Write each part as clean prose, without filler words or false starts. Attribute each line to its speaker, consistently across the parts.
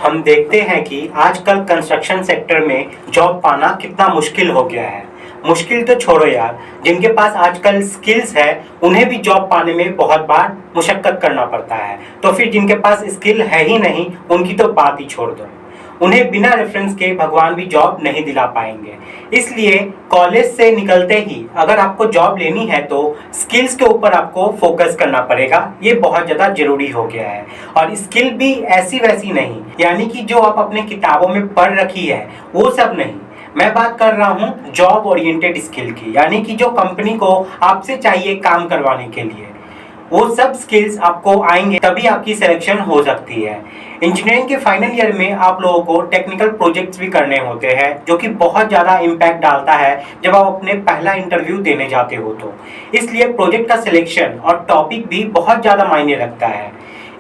Speaker 1: हम देखते हैं कि आजकल कंस्ट्रक्शन सेक्टर में जॉब पाना कितना मुश्किल हो गया है। मुश्किल तो छोड़ो यार, जिनके पास आजकल स्किल्स है उन्हें भी जॉब पाने में बहुत बार मुशक्कत करना पड़ता है। तो फिर जिनके पास स्किल है ही नहीं उनकी तो बात ही छोड़ दो। उन्हें बिना रेफरेंस के भगवान भी जॉब नहीं दिला पाएंगे। इसलिए कॉलेज से निकलते ही अगर आपको जॉब लेनी है तो स्किल्स के ऊपर आपको फोकस करना पड़ेगा। ये बहुत ज़्यादा जरूरी हो गया है। और स्किल भी ऐसी वैसी नहीं, यानी कि जो आप अपने किताबों में पढ़ रखी है वो सब नहीं। मैं बात कर रहा हूँ जॉब ओरिएंटेड स्किल की, यानी कि जो कंपनी को आपसे चाहिए काम करवाने के लिए वो सब स्किल्स आपको आएंगे तभी आपकी सिलेक्शन हो सकती है। इंजीनियरिंग के फाइनल ईयर में आप लोगों को टेक्निकल प्रोजेक्ट्स भी करने होते हैं, जो कि बहुत ज़्यादा इम्पैक्ट डालता है जब आप अपने पहला इंटरव्यू देने जाते हो तो। इसलिए प्रोजेक्ट का सिलेक्शन और टॉपिक भी बहुत ज़्यादा मायने रखता है।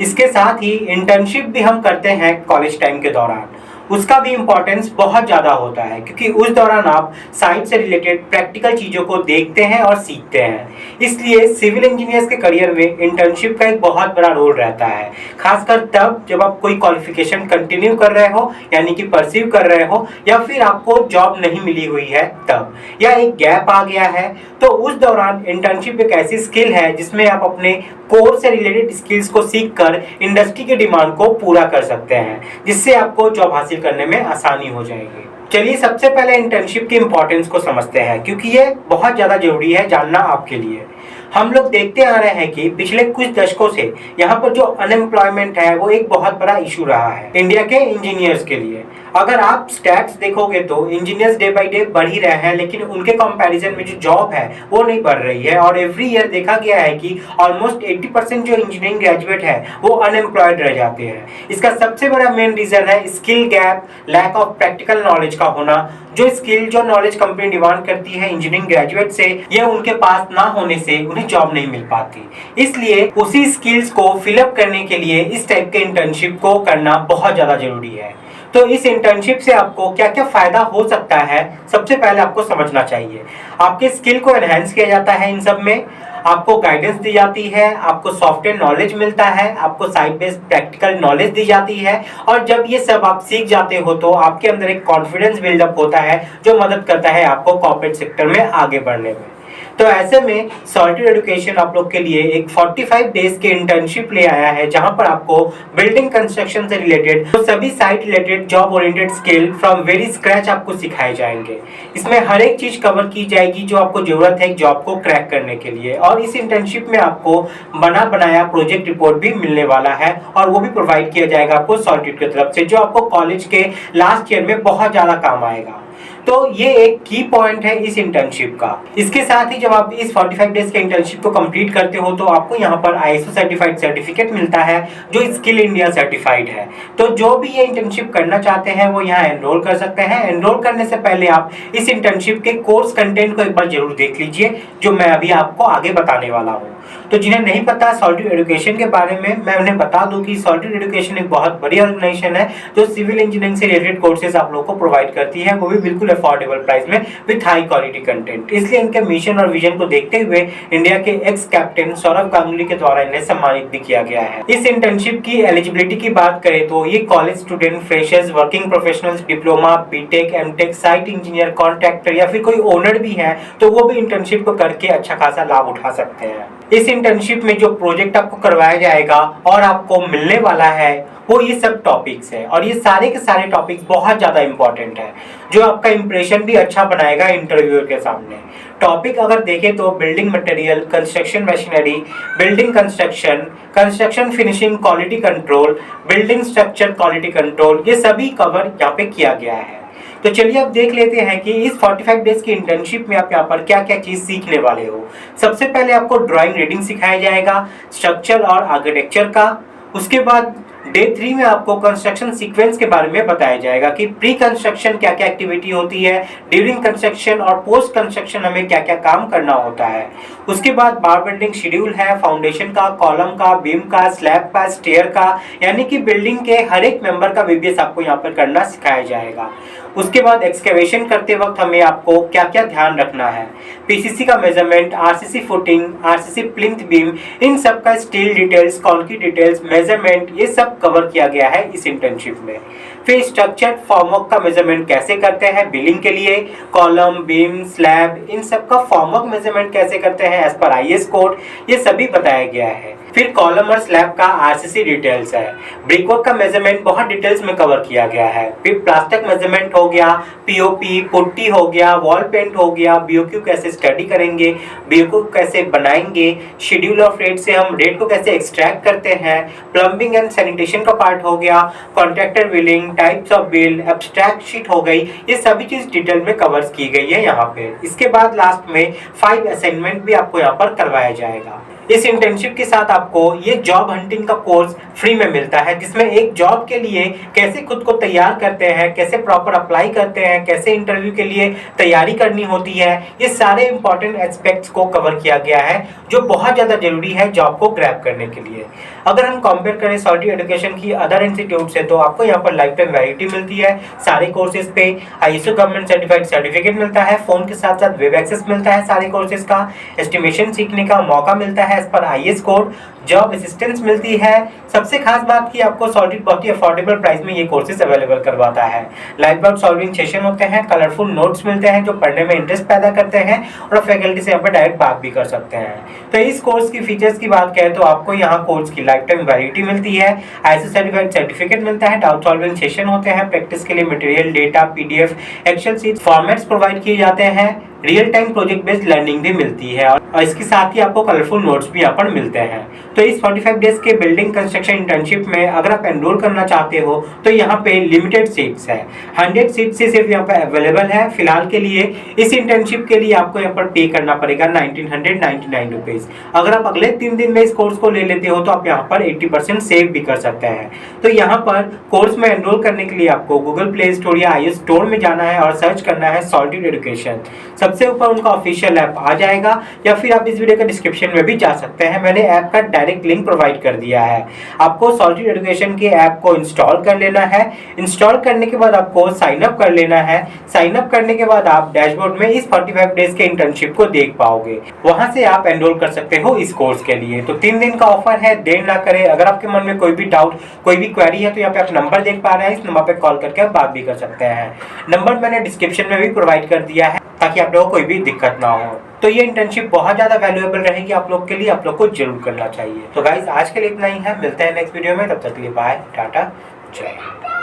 Speaker 1: इसके साथ ही इंटर्नशिप भी हम करते हैं कॉलेज टाइम के दौरान, उसका भी इम्पोर्टेंस बहुत ज़्यादा होता है क्योंकि उस दौरान आप साइट से रिलेटेड प्रैक्टिकल चीज़ों को देखते हैं और सीखते हैं। इसलिए सिविल इंजीनियर्स के करियर में इंटर्नशिप का एक बहुत बड़ा रोल रहता है, खासकर तब जब आप कोई क्वालिफिकेशन कंटिन्यू कर रहे हो, यानी कि परस्यू कर रहे हो, या फिर आपको जॉब नहीं मिली हुई है तब, या एक गैप आ गया है। तो उस दौरान इंटर्नशिप एक ऐसी स्किल है जिसमें आप अपने कोर्स से रिलेटेड स्किल्स को सीखकर इंडस्ट्री के डिमांड को पूरा कर सकते हैं, जिससे आपको जॉब हासिल करने में आसानी हो जाएगी। चलिए सबसे पहले इंटर्नशिप की इंपॉर्टेंस को समझते हैं, क्योंकि ये बहुत ज़्यादा जरूरी है जानना आपके लिए। हम लोग देखते आ रहे हैं कि पिछले कुछ दशकों से यहाँ पर जो अनएम्प्लॉयमेंट है वो एक बहुत बड़ा इशू रहा है इंडिया के इंजीनियर्स के लिए। अगर आप स्टैट्स देखोगे तो इंजीनियर्स डे बाय डे बढ़ ही रहे हैं, लेकिन उनके कंपैरिजन में जो जॉब है वो नहीं बढ़ रही है। और एवरी ईयर देखा गया है कि ऑलमोस्ट 80% जो इंजीनियरिंग ग्रेजुएट है वो अनएम्प्लॉयड रह जाते हैं। इसका सबसे बड़ा मेन रीजन है skill gap, lack of practical knowledge का होना। जो स्किल, जो नॉलेज कंपनी डिमांड करती है इंजीनियरिंग ग्रेजुएट से, ये उनके पास ना होने से उन्हें जॉब नहीं मिल पाती। इसलिए उसी स्किल्स को फिलअप करने के लिए इस टाइप के इंटर्नशिप को करना बहुत ज़्यादा जरूरी है। तो इस इंटर्नशिप से आपको क्या क्या फायदा हो सकता है, सबसे पहले आपको समझना चाहिए। आपके स्किल को एनहेंस किया जाता है इन सब में, आपको गाइडेंस दी जाती है, आपको सॉफ्टवेयर नॉलेज मिलता है, आपको साइट बेस्ड प्रैक्टिकल नॉलेज दी जाती है। और जब ये सब आप सीख जाते हो तो आपके अंदर एक कॉन्फिडेंस बिल्डअप होता है जो मदद करता है आपको कॉर्पोरेट सेक्टर में आगे बढ़ने में। तो ऐसे में सॉलिड एजुकेशन आप लोग के लिए एक 45 डेज के इंटर्नशिप ले आया है, जहां पर आपको बिल्डिंग कंस्ट्रक्शन से रिलेटेड तो सभी site related job oriented skill from very scratch आपको सिखाए जाएंगे। इसमें हर एक चीज कवर की जाएगी जो आपको जरूरत है एक जॉब को क्रैक करने के लिए। और इस इंटर्नशिप में आपको बना बनाया प्रोजेक्ट रिपोर्ट भी मिलने वाला है, और वो भी प्रोवाइड किया जाएगा आपको सॉलिड की तरफ से, जो आपको कॉलेज के लास्ट ईयर में बहुत ज्यादा काम आएगा। तो ये एक की पॉइंट है इस इंटर्नशिप का। इसके साथ ही जब आप इस 45 डेज के इंटर्नशिप को कंप्लीट करते हो तो आपको यहाँ पर ISO सर्टिफाइड सर्टिफिकेट मिलता है जो स्किल इंडिया सर्टिफाइड है। तो जो भी ये इंटर्नशिप करना चाहते हैं वो यहाँ एनरोल कर सकते हैं। एनरोल करने से पहले आप इस इंटर्नशिप के कोर्स कंटेंट को एक बार जरूर देख लीजिए, जो मैं अभी आपको आगे बताने वाला हूँ। तो जिन्हें नहीं पता सॉलिड एजुकेशन के बारे में, मैं उन्हें बता दूं कि सॉलिड एजुकेशन एक बहुत बड़ी ऑर्गेनाइजेशन है जो सिविल इंजीनियरिंग से रिलेटेड कोर्सेज आप लोगों को प्रोवाइड करती है, वो भी बिल्कुल अफोर्डेबल प्राइस में विथ हाई क्वालिटी कंटेंट। इसलिए इनके मिशन और विजन को देखते हुए इंडिया के एक्स कैप्टन सौरभ गांगुली के द्वारा इन्हें सम्मानित भी किया गया है। इस इंटर्नशिप की एलिजिबिलिटी की बात करें तो ये college student, freshers, working professionals, diploma, BTech, MTech, site engineer, contractor या फिर कोई ओनर भी है तो वो भी इंटर्नशिप को करके अच्छा खासा लाभ उठा सकते हैं। इस इंटर्नशिप में जो प्रोजेक्ट आपको करवाया जाएगा और आपको मिलने वाला है वो ये सब टॉपिक्स है, और ये सारे के सारे टॉपिक्स बहुत ज़्यादा इंपॉर्टेंट है जो आपका इंप्रेशन भी अच्छा बनाएगा इंटरव्यूअर के सामने। टॉपिक अगर देखें तो building material, construction machinery, building construction, construction finishing, quality control, building structure quality control, ये सभी कवर यहाँ पे किया गया है। तो चलिए अब देख लेते हैं कि इस 45 डेज की इंटर्नशिप में आप यहाँ पर क्या क्या चीज सीखने वाले हो। सबसे पहले आपको ड्राइंग रीडिंग सिखाया जाएगा, स्ट्रक्चर और आर्किटेक्चर का। उसके बाद डे 3 में आपको कंस्ट्रक्शन सीक्वेंस के बारे में बताया जाएगा कि प्री कंस्ट्रक्शन क्या क्या एक्टिविटी होती है, ड्यूरिंग कंस्ट्रक्शन और पोस्ट कंस्ट्रक्शन हमें क्या क्या काम करना होता है। उसके बाद बार बिल्डिंग शेड्यूल है, फाउंडेशन का, कॉलम का, बीम का, स्लैब का, स्टेयर का, यानी कि बिल्डिंग के हर एक मेंबर का VBS आपको यहाँ पर करना सिखाया जाएगा। उसके बाद एक्सकेवेशन करते वक्त हमें आपको क्या क्या ध्यान रखना है, पीसीसी का measurement, RCC footing, RCC plinth beam, इन सब का steel details, concrete details, measurement, ये सब कवर किया गया है इस इंटर्नशिप में। फिर स्ट्रक्चर फॉर्मवर्क का मेजरमेंट कैसे करते हैं बिल्डिंग के लिए, कॉलम, बीम, स्लैब, इन सब का फॉर्मवर्क मेजरमेंट कैसे करते हैं एज पर आईएस कोड, ये सभी बताया गया है। फिर कॉलम और स्लैब का आरसीसी डिटेल्स है। ब्रिकवर्क का मेजरमेंट बहुत डिटेल्स में कवर किया गया है। फिर प्लास्टिक मेजरमेंट हो गया, पीओपी, पुट्टी हो गया, वॉल पेंट हो गया, बीओक्यू कैसे स्टडी करेंगे, बीओक्यू कैसे बनाएंगे, शेड्यूल ऑफ रेट से हम रेट को कैसे एक्सट्रैक्ट करते हैं, प्लम्बिंग एंड सैनिटेशन का पार्ट हो गया, contractor billing, types of bill, abstract sheet हो गई, ये सभी चीज डिटेल में कवर की गई है यहाँ पे। इसके बाद लास्ट में 5 असाइनमेंट भी आपको यहाँ पर करवाया जाएगा। इस इंटर्नशिप के साथ आपको ये जॉब हंटिंग का कोर्स फ्री में मिलता है, जिसमें एक जॉब के लिए कैसे खुद को तैयार करते हैं, कैसे प्रॉपर अप्लाई करते हैं, कैसे इंटरव्यू के लिए तैयारी करनी होती है, ये सारे इंपॉर्टेंट एस्पेक्ट्स को कवर किया गया है जो बहुत ज़्यादा जरूरी है जॉब को ग्रैब करने के लिए। अगर हम कंपेयर करें सॉलिड एजुकेशन की अदर इंस्टीट्यूट से, तो आपको यहाँ पर लाइफ टाइम वैलिडिटी मिलती है सारे कोर्सेज पे, आईएसओ गवर्नमेंट सर्टिफाइड सर्टिफिकेट मिलता है, फोन के साथ साथ वेब एक्सेस मिलता है सारे कोर्सेज का, एस्टिमेशन सीखने का मौका मिलता है as per IS code, job assistance मिलती है। सबसे खास बात की आपको सॉलिड बहुत ही अफोर्डेबल प्राइस में ये कोर्सेज अवेलेबल करवाता है। लाइव डाउट सॉल्विंग सेशन होते हैं, कलरफुल नोट्स मिलते हैं जो पढ़ने में इंटरेस्ट पैदा करते हैं, और फैकल्टी से यहाँ पर डायरेक्ट बात भी कर सकते हैं। तो इस कोर्स की फीचर्स की बात करें तो आपको यहाँ कोर्स की लाइफ टाइम वैलिडिटी मिलती है, आईएसओ सर्टिफाइड सर्टिफिकेट मिलता है, डाउट सॉल्विंग सेशन होते हैं, प्रैक्टिस के लिए material, data, PDF, Excel sheet formats provide किए जाते हैं, real time project based learning भी मिलती है, और इसके साथ ही आपको कलरफुल नोट्स भी यहाँ पर मिलते हैं। तो इस 45 डेज के बिल्डिंग कंस्ट्रक्शन इंटर्नशिप में अगर आप एनरोल करना चाहते हो तो यहाँ पे लिमिटेड सीट्स है, 100 सीट से सिर्फ यहाँ पे अवेलेबल है फिलहाल के लिए। इस इंटर्नशिप के लिए आपको यहाँ पर पे करना पड़ेगा 1999 रुपीज। अगर आप अगले 3 दिन में इस कोर्स को ले लेते हो तो आप यहाँ पर 80% सेव भी कर सकते हैं। तो यहाँ पर कोर्स में एनरोल करने के लिए आपको गूगल प्ले स्टोर या आईएस स्टोर में जाना है और सर्च करना है सॉलिड एजुकेशन। सबसे ऊपर उनका ऑफिशियल ऐप आ जाएगा, या फिर आप इस वीडियो के डिस्क्रिप्शन में भी जा सकते हैं, मैंने ऐप का डायरेक्ट लिंक प्रोवाइड कर दिया है। आपको सॉलिड एजुकेशन के ऐप को इंस्टॉल कर लेना है। इंस्टॉल करने के बाद आपको साइन अप कर लेना है। साइन अप करने के बाद आप डैशबोर्ड में इस 45 डेज के इंटर्नशिप को देख पाओगे, वहां से आप एनरोल कर सकते हो इस कोर्स के लिए। तो 3 दिन का ऑफर है, देर ना करें। अगर आपके मन में कोई भी डाउट, कोई भी क्वेरी है तो यहाँ पे आप नंबर देख पा रहे हैं, इस नंबर पे कॉल करके आप बात भी कर सकते हैं। नंबर मैंने डिस्क्रिप्शन में भी प्रोवाइड कर दिया है ताकि आप लोगों को कोई भी दिक्कत ना हो। तो ये इंटर्नशिप बहुत ज्यादा वैल्यूएबल रहेगी आप लोग के लिए, आप लोग को जरूर करना चाहिए। तो गाइज आज के लिए इतना ही है, मिलते हैं नेक्स्ट वीडियो में, तब तक के लिए बाय, टाटा, जय हिंद।